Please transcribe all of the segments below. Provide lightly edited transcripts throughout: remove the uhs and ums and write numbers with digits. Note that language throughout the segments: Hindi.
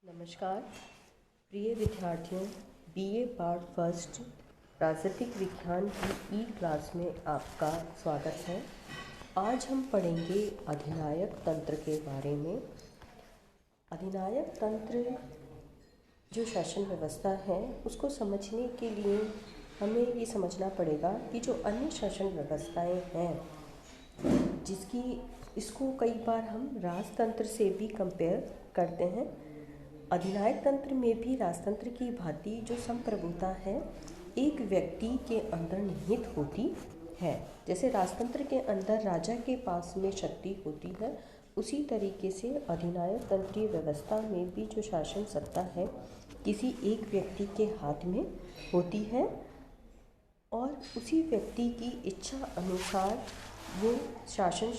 नमस्कार प्रिय विद्यार्थियों, बीए पार्ट फर्स्ट राजनीतिक विज्ञान की क्लास में आपका स्वागत है। आज हम पढ़ेंगे अधिनायक तंत्र के बारे में। अधिनायक तंत्र जो शासन व्यवस्था है उसको समझने के लिए हमें ये समझना पड़ेगा कि जो अन्य शासन व्यवस्थाएं हैं इसको कई बार हम राजतंत्र से भी कंपेयर करते हैं। अधिनायक तंत्र में भी राजतंत्र की भांति जो संप्रभुता है एक व्यक्ति के अंदर निहित होती है। जैसे राजतंत्र के अंदर राजा के पास में शक्ति होती है, उसी तरीके से अधिनायक तंत्रीय व्यवस्था में भी जो शासन सत्ता है किसी एक व्यक्ति के हाथ में होती है और उसी व्यक्ति की इच्छा अनुसार वो शासन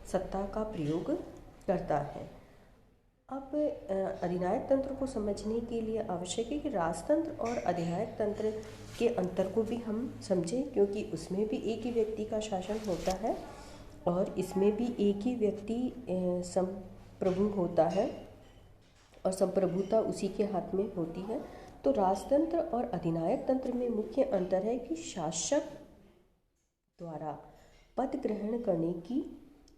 सत्ता का प्रयोग करता है। अब अधिनायक तंत्र को समझने के लिए आवश्यक है कि राजतंत्र और अधिनायक तंत्र के अंतर को भी हम समझें, क्योंकि उसमें भी एक ही व्यक्ति का शासन होता है और इसमें भी एक ही व्यक्ति संप्रभु होता है और संप्रभुता उसी के हाथ में होती है। तो राजतंत्र और अधिनायक तंत्र में मुख्य अंतर है कि शासक द्वारा पद ग्रहण करने की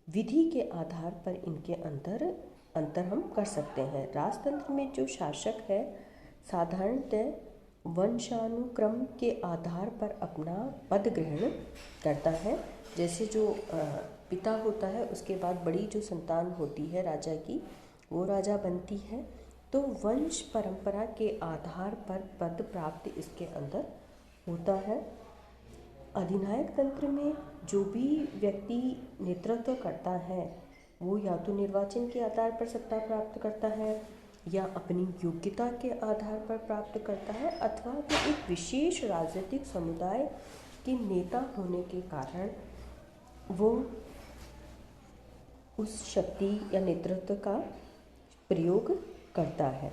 विधि के आधार पर इनके अंतर हम कर सकते हैं। राजतंत्र में जो शासक है साधारणतः वंशानुक्रम के आधार पर अपना पद ग्रहण करता है। जैसे जो पिता होता है उसके बाद बड़ी जो संतान होती है राजा की, वो राजा बनती है। तो वंश परंपरा के आधार पर पद प्राप्त इसके अंदर होता है। अधिनायक तंत्र में जो भी व्यक्ति नेतृत्व करता है वो या तो निर्वाचन के आधार पर सत्ता प्राप्त करता है या अपनी योग्यता के आधार पर प्राप्त करता है, अथवा तो एक विशेष राजनीतिक समुदाय के नेता होने के कारण वो उस शक्ति या नेतृत्व का प्रयोग करता है।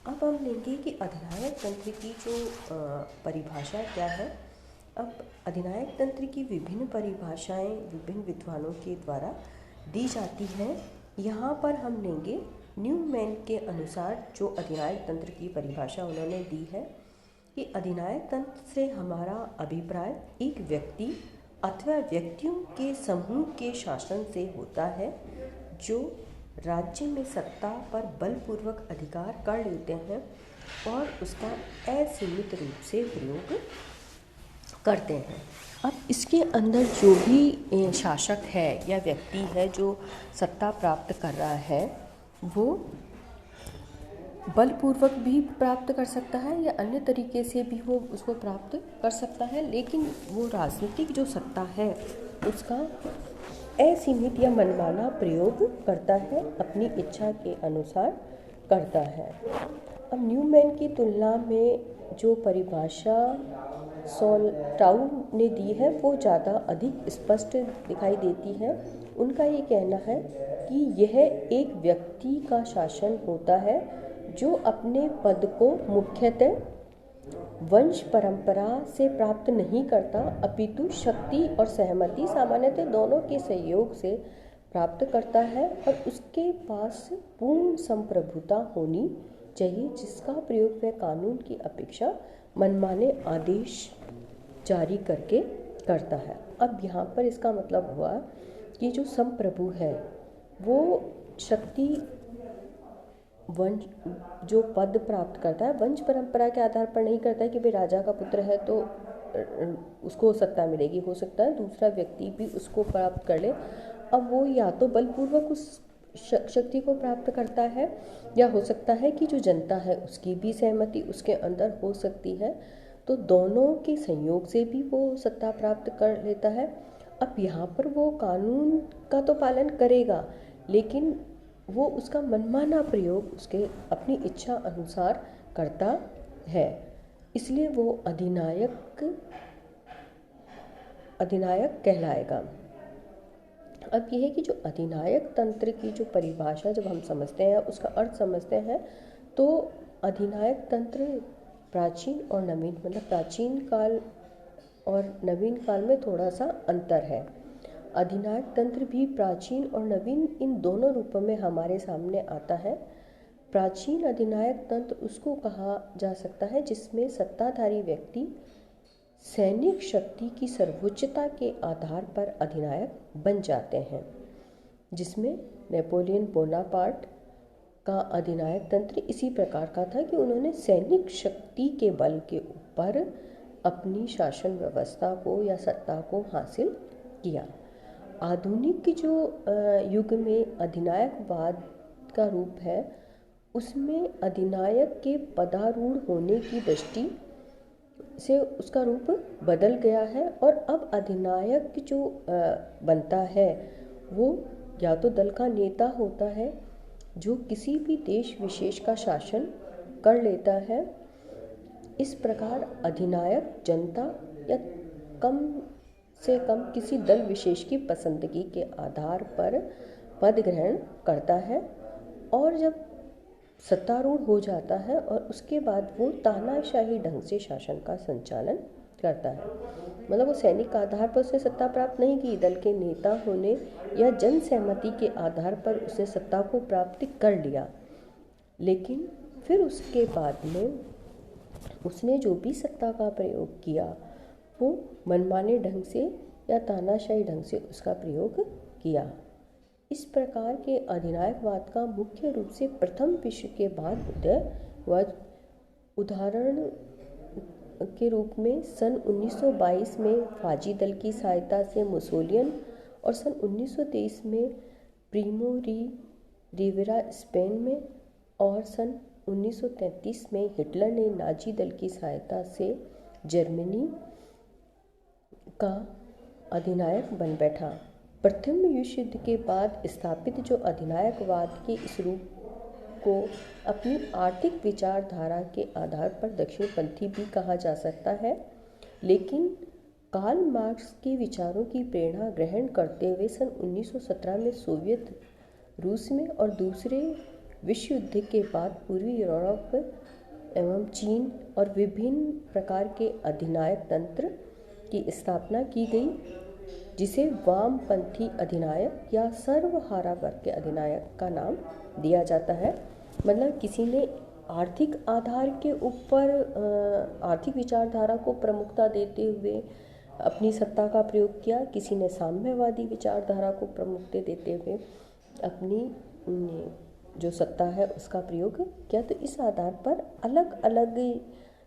अब हम लेंगे कि अधिनायक तंत्र की जो परिभाषा क्या है। अब अधिनायक तंत्र की विभिन्न परिभाषाएं विभिन्न विद्वानों के द्वारा दी जाती है। यहाँ पर हम लेंगे न्यूमैन के अनुसार जो अधिनायक तंत्र की परिभाषा उन्होंने दी है कि अधिनायक तंत्र से हमारा अभिप्राय एक व्यक्ति अथवा व्यक्तियों के समूह के शासन से होता है जो राज्य में सत्ता पर बलपूर्वक अधिकार कर लेते हैं और उसका असीमित रूप से प्रयोग करते हैं। अब इसके अंदर जो भी शासक है या व्यक्ति है जो सत्ता प्राप्त कर रहा है वो बलपूर्वक भी प्राप्त कर सकता है या अन्य तरीके से भी वो उसको प्राप्त कर सकता है, लेकिन वो राजनीतिक जो सत्ता है उसका असीमित या मनमाना प्रयोग करता है, अपनी इच्छा के अनुसार करता है। अब न्यूमैन की तुलना में जो परिभाषा सोल्टाउ ने दी है वो ज़्यादा अधिक स्पष्ट दिखाई देती है। उनका ये कहना है कि यह एक व्यक्ति का शासन होता है जो अपने पद को मुख्यतः वंश परंपरा से प्राप्त नहीं करता, अपितु शक्ति और सहमति सामान्यतः दोनों के सहयोग से प्राप्त करता है और उसके पास पूर्ण संप्रभुता होनी चाहिए जिसका प्रयोग वह कानून की अपेक्षा मनमाने आदेश जारी करके करता है। अब यहाँ पर इसका मतलब हुआ कि जो संप्रभु है वो शक्ति वंश जो पद प्राप्त करता है वंश परंपरा के आधार पर नहीं करता है कि भाई राजा का पुत्र है तो उसको सत्ता मिलेगी। हो सकता है दूसरा व्यक्ति भी उसको प्राप्त कर ले। अब वो या तो बलपूर्वक उस शक्ति को प्राप्त करता है या हो सकता है कि जो जनता है उसकी भी सहमति उसके अंदर हो सकती है, तो दोनों के संयोग से भी वो सत्ता प्राप्त कर लेता है। अब यहाँ पर वो कानून का तो पालन करेगा लेकिन वो उसका मनमाना प्रयोग उसके अपनी इच्छा अनुसार करता है, इसलिए वो अधिनायक कहलाएगा। अब यह है कि जो अधिनायक तंत्र की जो परिभाषा जब हम समझते हैं उसका अर्थ समझते हैं तो अधिनायक तंत्र प्राचीन और नवीन, मतलब प्राचीन काल और नवीन काल में थोड़ा सा अंतर है। अधिनायक तंत्र भी प्राचीन और नवीन इन दोनों रूपों में हमारे सामने आता है। प्राचीन अधिनायक तंत्र उसको कहा जा सकता है जिसमें सत्ताधारी व्यक्ति सैनिक शक्ति की सर्वोच्चता के आधार पर अधिनायक बन जाते हैं, जिसमें नेपोलियन बोनापार्ट का अधिनायक तंत्र इसी प्रकार का था कि उन्होंने सैनिक शक्ति के बल के ऊपर अपनी शासन व्यवस्था को या सत्ता को हासिल किया। आधुनिक जो युग में अधिनायकवाद का रूप है, उसमें अधिनायक के पदारूढ़ होने की दृष्टि से उसका रूप बदल गया है और अब अधिनायक जो बनता है वो या तो दल का नेता होता है जो किसी भी देश विशेष का शासन कर लेता है। इस प्रकार अधिनायक जनता या कम से कम किसी दल विशेष की पसंदगी के आधार पर पद ग्रहण करता है और जब सत्तारूढ़ हो जाता है और उसके बाद वो तानाशाही ढंग से शासन का संचालन करता है। मतलब वो सैनिक आधार पर उसने सत्ता प्राप्त नहीं की, दल के नेता होने या जन सहमति के आधार पर उसने सत्ता को प्राप्त कर लिया, लेकिन फिर उसके बाद में उसने जो भी सत्ता का प्रयोग किया वो मनमाने ढंग से या तानाशाही ढंग से उसका प्रयोग किया। इस प्रकार के अधिनायकवाद का मुख्य रूप से प्रथम विश्व के बाद उदय हुआ। उदाहरण के रूप में सन 1922 में फाजी दल की सहायता से मुसोलियन और सन 1923 में प्रीमो रिवेरा स्पेन में और सन 1933 में हिटलर ने नाजी दल की सहायता से जर्मनी का अधिनायक बन बैठा। प्रथम विश्व युद्ध के बाद स्थापित जो अधिनायकवाद के इस रूप को अपनी आर्थिक विचारधारा के आधार पर दक्षिणपंथी भी कहा जा सकता है, लेकिन कार्ल मार्क्स के विचारों की प्रेरणा ग्रहण करते हुए सन 1917 में सोवियत रूस में और दूसरे विश्व युद्ध के बाद पूर्वी यूरोप एवं चीन और विभिन्न प्रकार के अधिनायक तंत्र की स्थापना की गई, जिसे वामपंथी अधिनायक या सर्वहारा वर्ग के अधिनायक का नाम दिया जाता है। मतलब किसी ने आर्थिक आधार के ऊपर आर्थिक विचारधारा को प्रमुखता देते हुए अपनी सत्ता का प्रयोग किया, किसी ने साम्यवादी विचारधारा को प्रमुखता देते हुए अपनी जो सत्ता है उसका प्रयोग किया। तो इस आधार पर अलग अलग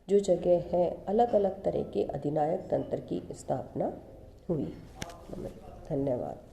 जो जगह है अलग अलग तरह के अधिनायक तंत्र की स्थापना हुई। धन्यवाद।